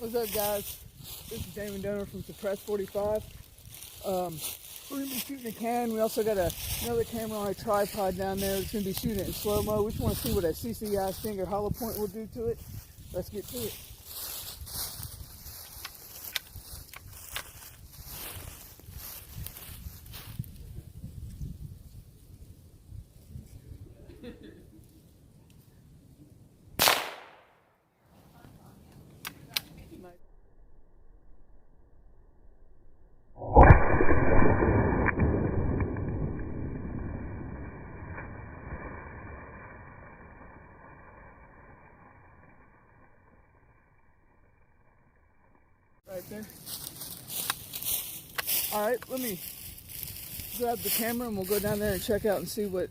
What's up, guys? This is Damon Donor from Suppress 45. We're going to be shooting a can. We also got another camera on a tripod down there. It's going to be shooting it in slow-mo. We just want to see what a CCI Stinger hollow point will do to it. Let's get to it. Right there. Alright, let me grab the camera and we'll go down there and check out and see what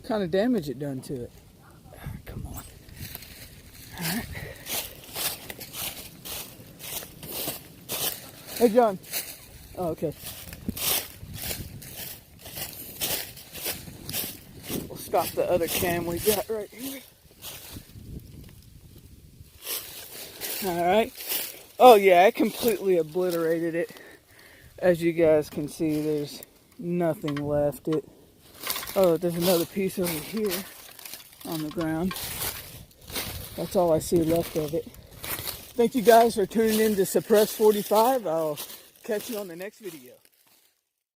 kind of damage it done to it. Come on. Alright. Hey, John. Oh, okay. We'll stop the other cam we got right here. Alright. Oh yeah, I completely obliterated it. As you guys can see, there's nothing left. Oh, there's another piece over here on the ground. That's all I see left of it. Thank you guys for tuning in to Suppress 45. I'll catch you on the next video.